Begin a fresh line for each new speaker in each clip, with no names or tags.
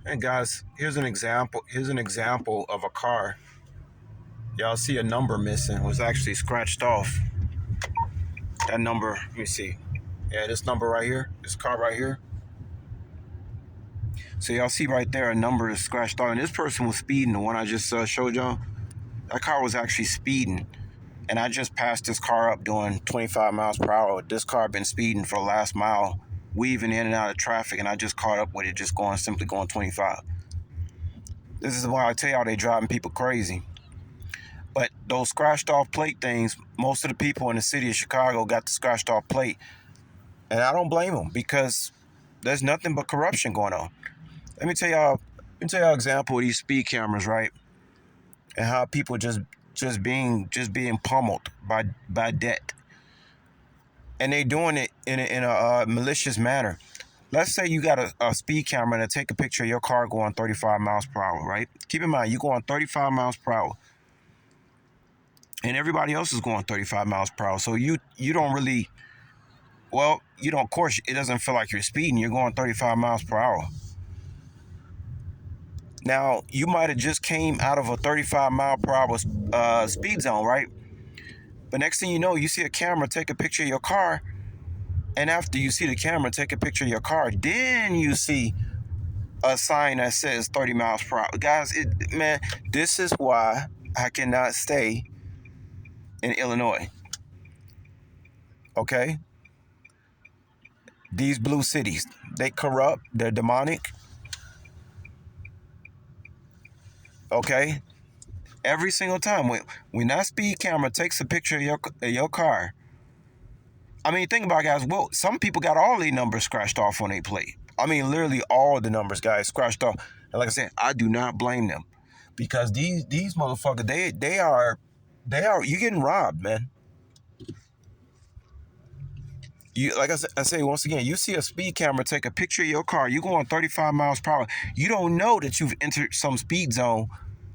And guys, here's an example. Here's an example of a car. Y'all see a number missing. It was actually scratched off. That number, let me see. Yeah, this number right here, this car right here. So y'all see right there, a number is scratched off. And this person was speeding. The one I just showed y'all. That car was actually speeding. And I just passed this car up doing 25 miles per hour. This car been speeding for the last mile, weaving in and out of traffic, and I just caught up with it, just simply going 25. This is why I tell y'all they driving people crazy. But those scratched off plate things, most of the people in the city of Chicago got the scratched off plate. And I don't blame them because there's nothing but corruption going on. Let me tell y'all an example of these speed cameras, right? And how people just being pummeled by debt. And they doing it in a malicious manner. Let's say you got a speed camera to take a picture of your car going 35 miles per hour, right? Keep in mind, you're going 35 miles per hour. And everybody else is going 35 miles per hour. So you don't really, well, you don't, of course, it doesn't feel like you're speeding. You're going 35 miles per hour. Now, you might have just came out of a 35 mile per hour speed zone, right? But next thing you know, you see a camera take a picture of your car. And after you see the camera take a picture of your car, then you see a sign that says 30 miles per hour. Guys, man, this is why I cannot stay in Illinois. Okay? These blue cities, they corrupt, they're demonic. Okay? Every single time when that speed camera takes a picture of your car, I mean, think about it, guys. Well, some people got all their numbers scratched off on their plate. I mean, literally all the numbers, guys, scratched off. And like I said, I do not blame them because these motherfuckers, they are you getting robbed, man. You, like I say once again, you see a speed camera take a picture of your car, you going 35 miles per hour. You don't know that you've entered some speed zone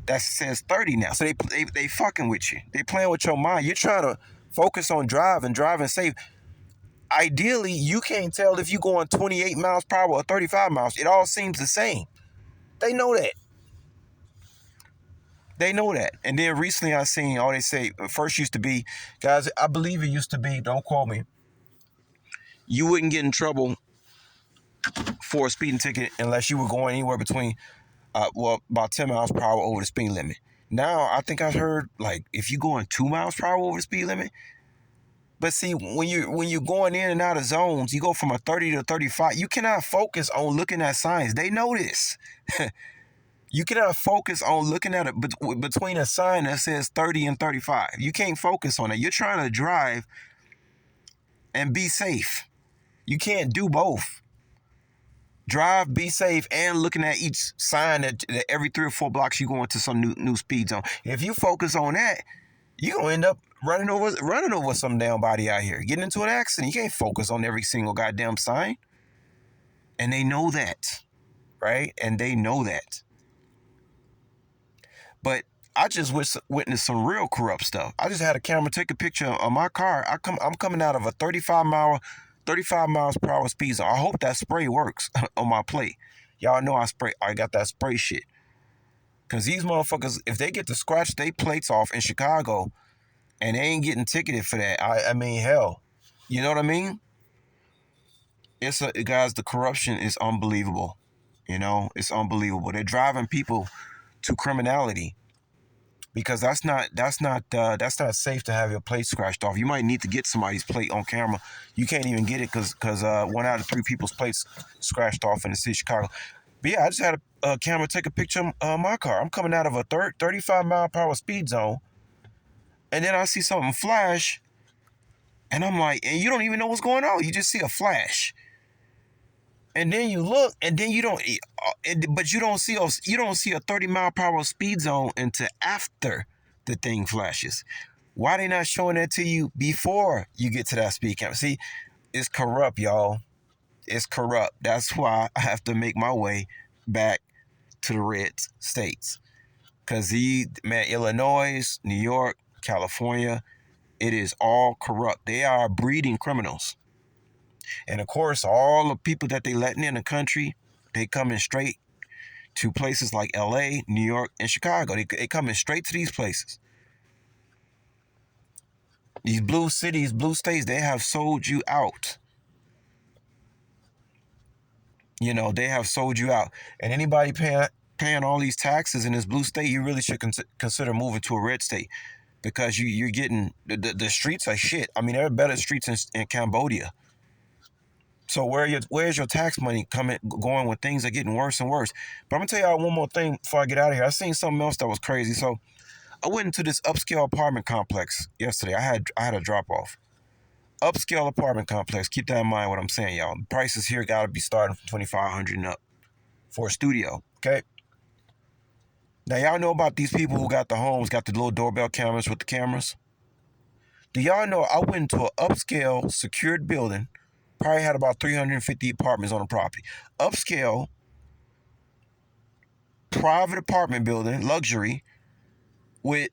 that says 30 now. So they fucking with you. They playing with your mind. You're trying to focus on driving safe. Ideally, you can't tell if you're going 28 miles per hour or 35 miles. It all seems the same. They know that. They know that. And then recently I seen, they say, first used to be, guys, I believe it used to be, don't quote me, you wouldn't get in trouble for a speeding ticket unless you were going anywhere between, about 10 miles per hour over the speed limit. Now, I think I've heard, like, if you're going 2 miles per hour over the speed limit. But see, when you're going in and out of zones, you go from a 30 to 35. You cannot focus on looking at signs. They know this. You cannot focus on looking at it between a sign that says 30 and 35. You can't focus on it. You're trying to drive and be safe. You can't do both. Drive, be safe, and looking at each sign that every 3 or 4 blocks you go into some new speed zone. If you focus on that, you're gonna end up running over some damn body out here, getting into an accident. You can't focus on every single goddamn sign. And they know that, right? And they know that. But I just witnessed some real corrupt stuff. I just had a camera take a picture of my car. I'm coming out of a 35 miles per hour speed zone. I hope that spray works on my plate. Y'all know I got that spray shit. Cause these motherfuckers, if they get to scratch their plates off in Chicago and they ain't getting ticketed for that, I mean, hell. You know what I mean? Guys, the corruption is unbelievable. You know, it's unbelievable. They're driving people to criminality because that's not safe to have your plate scratched off. You might need to get somebody's plate on camera. You can't even get it because 1 out of 3 people's plates scratched off in the city of Chicago. But yeah, I just had a camera take a picture of my car. I'm coming out of a 35 mile per hour speed zone, and then I see something flash, and I'm like, and you don't even know what's going on. You just see a flash. And then you look, and then but you don't see a 30 mile per hour speed zone until after the thing flashes. Why they not showing that to you before you get to that speed camera? See, it's corrupt, y'all. It's corrupt. That's why I have to make my way back to the red states. Cause Illinois, New York, California, it is all corrupt. They are breeding criminals. And of course, all the people that they letting in the country, they coming straight to places like LA, New York, and Chicago. They coming straight to these places. These blue cities, blue states, they have sold you out. You know, they have sold you out. And anybody paying all these taxes in this blue state, you really should consider moving to a red state, because you're getting the streets are shit. I mean, there are better streets in Cambodia. So where's your tax money going when things are getting worse and worse? But I'm gonna tell y'all one more thing before I get out of here. I seen something else that was crazy. So I went into this upscale apartment complex yesterday. I had a drop off. Upscale apartment complex. Keep that in mind what I'm saying, y'all. Prices here gotta be starting from 2,500 and up for a studio. Okay. Now y'all know about these people who got the homes, got the little doorbell cameras with the cameras. Do y'all know I went into an upscale secured building, probably had about 350 apartments on the property. Upscale, private apartment building, luxury, with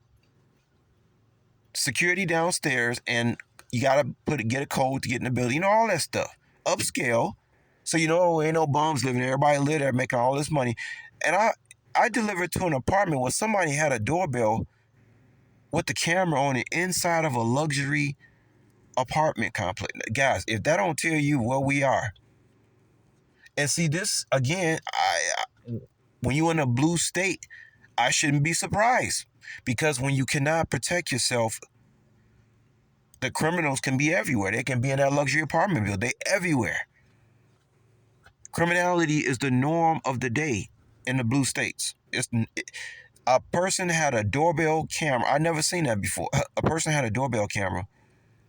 security downstairs, and you gotta get a code to get in the building, you know, all that stuff. Upscale, so you know ain't no bums living there. Everybody live there making all this money. And I delivered to an apartment where somebody had a doorbell with the camera on it inside of a luxury apartment complex. Guys, if that don't tell you where we are. And see, this again, when you're in a blue state, I shouldn't be surprised, because when you cannot protect yourself, the criminals can be everywhere. They can be in that luxury apartment building. They everywhere. Criminality is the norm of the day in the blue states. A person had a doorbell camera. I never seen that before. A person had a doorbell camera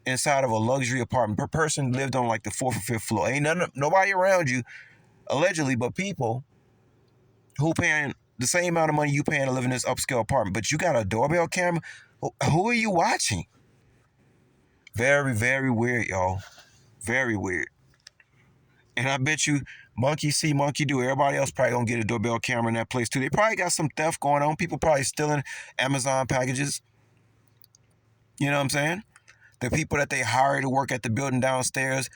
inside of a luxury apartment. Per person lived on like the 4th or 5th floor. Ain't nobody around you, allegedly, but people who paying the same amount of money you paying to live in this upscale apartment. But you got a doorbell camera? Who are you watching? Very, very weird, y'all. Very weird. And I bet you monkey see, monkey do. Everybody else probably gonna get a doorbell camera in that place too. They probably got some theft going on. People probably stealing Amazon packages. You know what I'm saying? The people that they hire to work at the building downstairs,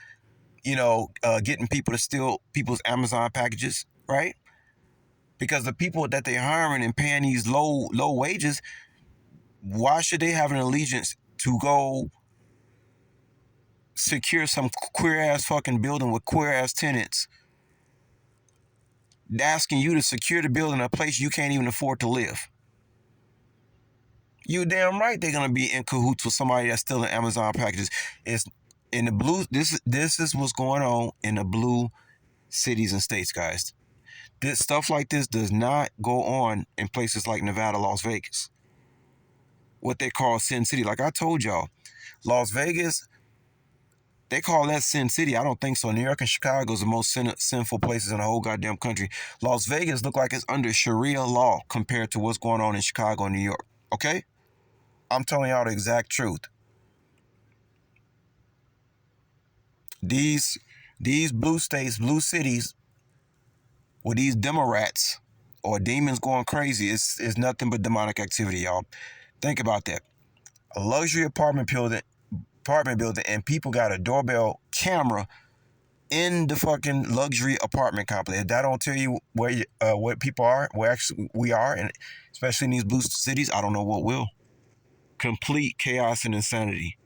getting people to steal people's Amazon packages, right? Because the people that they hiring and paying these low wages, why should they have an allegiance to go secure some queer ass fucking building with queer ass tenants, asking you to secure the building in a place you can't even afford to live? You damn right they're gonna be in cahoots with somebody that's stealing Amazon packages. It's in the blue. This is what's going on in the blue cities and states, guys. This stuff like this does not go on in places like Nevada, Las Vegas, what they call Sin City. Like I told y'all, Las Vegas, they call that Sin City. I don't think so. New York and Chicago is the most sinful places in the whole goddamn country. Las Vegas look like it's under Sharia law compared to what's going on in Chicago and New York. Okay? I'm telling y'all the exact truth. These blue states, blue cities, with these Demorats or demons going crazy, is nothing but demonic activity, y'all. Think about that. A luxury apartment building, and people got a doorbell camera in the fucking luxury apartment complex. If that don't tell you where people are, where actually we are, and especially in these blue cities, I don't know what will. Complete chaos and insanity.